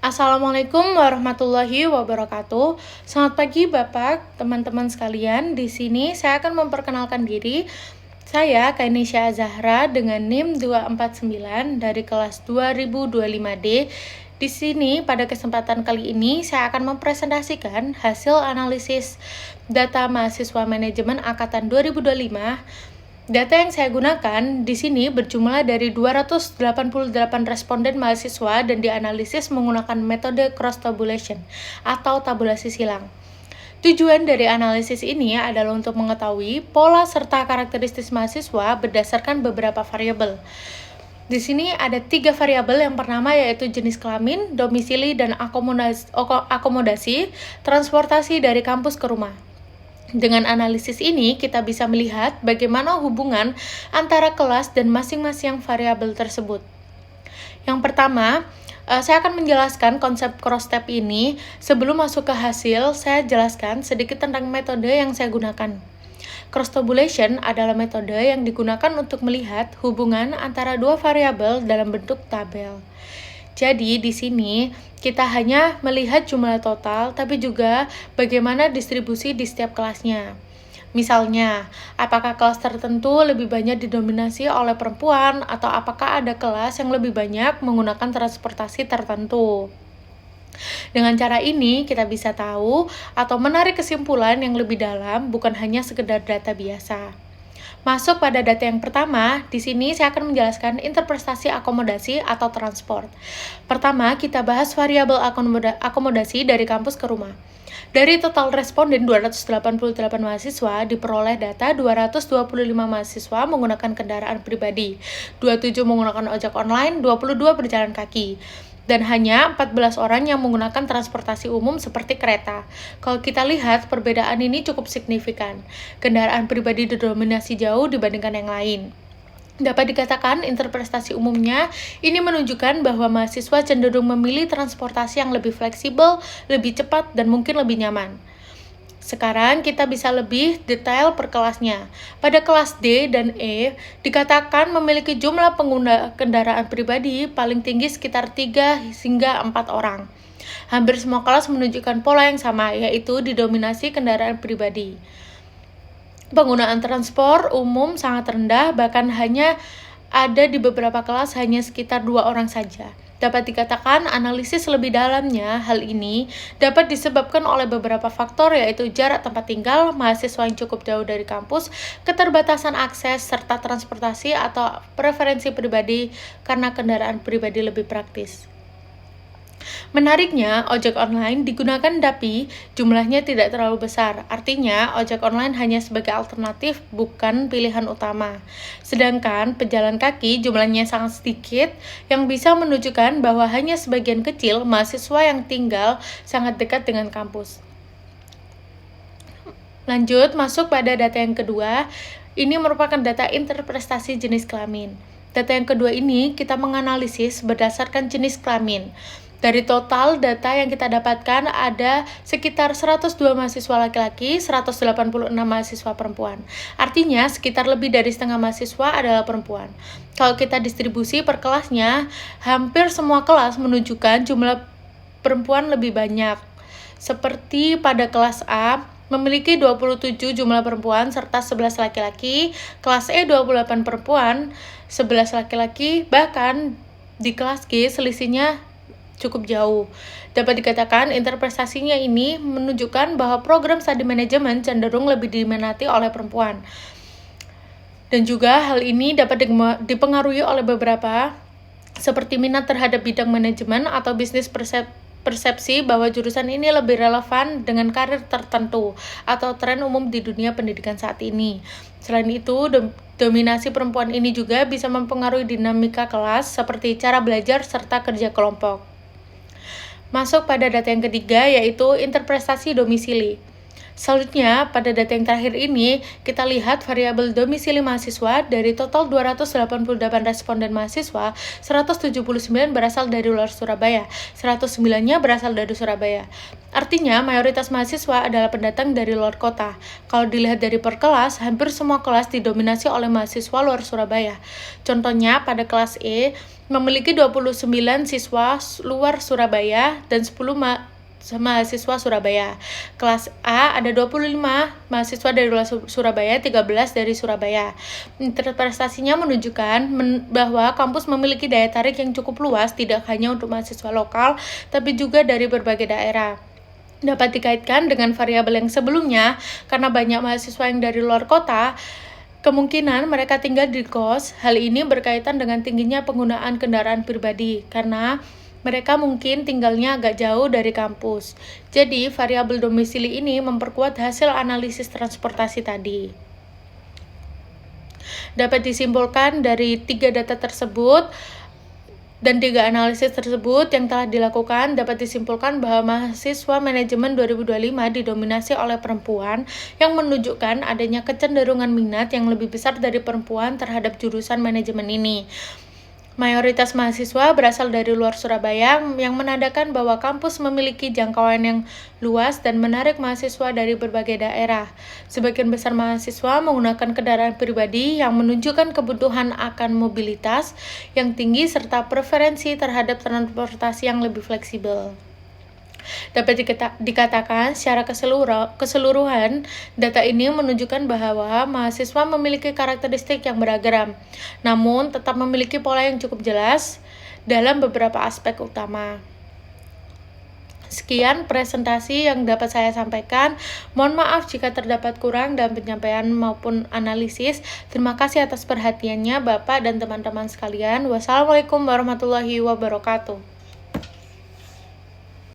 Assalamualaikum warahmatullahi wabarakatuh. Selamat pagi Bapak, teman-teman sekalian. Di sini saya akan memperkenalkan diri. Saya Kainisha Zahra dengan NIM 249 dari kelas 2025D. Di sini pada kesempatan kali ini saya akan mempresentasikan hasil analisis data mahasiswa manajemen angkatan 2025. Data yang saya gunakan di sini berjumlah dari 288 responden mahasiswa dan dianalisis menggunakan metode cross tabulation atau tabulasi silang. Tujuan dari analisis ini adalah untuk mengetahui pola serta karakteristik mahasiswa berdasarkan beberapa variabel. Di sini ada 3 variabel. Yang pertama yaitu jenis kelamin, domisili, dan akomodasi transportasi dari kampus ke rumah. Dengan analisis ini, kita bisa melihat bagaimana hubungan antara kelas dan masing-masing variabel tersebut. Yang pertama, saya akan menjelaskan konsep cross-tab ini. Sebelum masuk ke hasil, saya jelaskan sedikit tentang metode yang saya gunakan. Cross tabulation adalah metode yang digunakan untuk melihat hubungan antara dua variabel dalam bentuk tabel. Jadi di sini kita hanya melihat jumlah total, tapi juga bagaimana distribusi di setiap kelasnya. Misalnya, apakah kelas tertentu lebih banyak didominasi oleh perempuan, atau apakah ada kelas yang lebih banyak menggunakan transportasi tertentu. Dengan cara ini, kita bisa tahu atau menarik kesimpulan yang lebih dalam, bukan hanya sekedar data biasa. Masuk pada data yang pertama, di sini saya akan menjelaskan interpretasi akomodasi atau transport. Pertama, kita bahas variabel akomodasi dari kampus ke rumah. Dari total responden 288 mahasiswa, diperoleh data 225 mahasiswa menggunakan kendaraan pribadi, 27 menggunakan ojek online, 22 berjalan kaki. Dan hanya 14 orang yang menggunakan transportasi umum seperti kereta. Kalau kita lihat, perbedaan ini cukup signifikan. Kendaraan pribadi didominasi jauh dibandingkan yang lain. Dapat dikatakan interpretasi umumnya ini menunjukkan bahwa mahasiswa cenderung memilih transportasi yang lebih fleksibel, lebih cepat, dan mungkin lebih nyaman. Sekarang kita bisa lebih detail per kelasnya. Pada kelas D dan E dikatakan memiliki jumlah pengguna kendaraan pribadi paling tinggi sekitar 3 hingga 4 orang. Hampir semua kelas menunjukkan pola yang sama, yaitu didominasi kendaraan pribadi. Penggunaan transport umum sangat rendah, bahkan hanya ada di beberapa kelas hanya sekitar 2 orang saja. Dapat dikatakan analisis lebih dalamnya hal ini dapat disebabkan oleh beberapa faktor, yaitu jarak tempat tinggal, mahasiswa yang cukup jauh dari kampus, keterbatasan akses, serta transportasi atau preferensi pribadi karena kendaraan pribadi lebih praktis. Menariknya, ojek online digunakan tapi jumlahnya tidak terlalu besar. Artinya, ojek online hanya sebagai alternatif, bukan pilihan utama. Sedangkan pejalan kaki jumlahnya sangat sedikit, yang bisa menunjukkan bahwa hanya sebagian kecil mahasiswa yang tinggal sangat dekat dengan kampus. Lanjut, masuk pada data yang kedua. Ini merupakan data interpretasi jenis kelamin. Data yang kedua ini kita menganalisis berdasarkan jenis kelamin. Dari total data yang kita dapatkan ada sekitar 102 mahasiswa laki-laki, 186 mahasiswa perempuan. Artinya sekitar lebih dari setengah mahasiswa adalah perempuan. Kalau kita distribusi per kelasnya, hampir semua kelas menunjukkan jumlah perempuan lebih banyak. Seperti pada kelas A, memiliki 27 jumlah perempuan serta 11 laki-laki, kelas E 28 perempuan, 11 laki-laki, bahkan di kelas G selisihnya cukup jauh. Dapat dikatakan interpretasinya ini menunjukkan bahwa program studi manajemen cenderung lebih diminati oleh perempuan. Dan juga hal ini dapat dipengaruhi oleh beberapa seperti minat terhadap bidang manajemen atau bisnis persepsi bahwa jurusan ini lebih relevan dengan karir tertentu atau tren umum di dunia pendidikan saat ini. Selain itu, dominasi perempuan ini juga bisa mempengaruhi dinamika kelas seperti cara belajar serta kerja kelompok. Masuk pada data yang ketiga, yaitu interpretasi domisili. Selanjutnya, pada data yang terakhir ini, kita lihat variabel domisili mahasiswa. Dari total 288 responden mahasiswa, 179 berasal dari luar Surabaya, 109-nya berasal dari Surabaya. Artinya, mayoritas mahasiswa adalah pendatang dari luar kota. Kalau dilihat dari per kelas, hampir semua kelas didominasi oleh mahasiswa luar Surabaya. Contohnya, pada kelas E, memiliki 29 siswa luar Surabaya dan 10 mahasiswa Surabaya. Kelas A ada 25 mahasiswa dari luar Surabaya, 13 dari Surabaya. Interpretasinya menunjukkan bahwa kampus memiliki daya tarik yang cukup luas, tidak hanya untuk mahasiswa lokal, tapi juga dari berbagai daerah. Dapat dikaitkan dengan variabel yang sebelumnya, karena banyak mahasiswa yang dari luar kota, kemungkinan mereka tinggal di kos. Hal ini berkaitan dengan tingginya penggunaan kendaraan pribadi, karena mereka mungkin tinggalnya agak jauh dari kampus. Jadi, variabel domisili ini memperkuat hasil analisis transportasi tadi. Dapat disimpulkan dari 3 data tersebut dan 3 analisis tersebut yang telah dilakukan, dapat disimpulkan bahwa mahasiswa manajemen 2025 didominasi oleh perempuan, yang menunjukkan adanya kecenderungan minat yang lebih besar dari perempuan terhadap jurusan manajemen ini. Mayoritas mahasiswa berasal dari luar Surabaya, yang menandakan bahwa kampus memiliki jangkauan yang luas dan menarik mahasiswa dari berbagai daerah. Sebagian besar mahasiswa menggunakan kendaraan pribadi, yang menunjukkan kebutuhan akan mobilitas yang tinggi serta preferensi terhadap transportasi yang lebih fleksibel. Dapat dikatakan secara keseluruhan, data ini menunjukkan bahwa mahasiswa memiliki karakteristik yang beragam, namun tetap memiliki pola yang cukup jelas dalam beberapa aspek utama. Sekian presentasi yang dapat saya sampaikan. Mohon maaf jika terdapat kurang dalam penyampaian maupun analisis. Terima kasih atas perhatiannya Bapak dan teman-teman sekalian. Wassalamualaikum warahmatullahi wabarakatuh.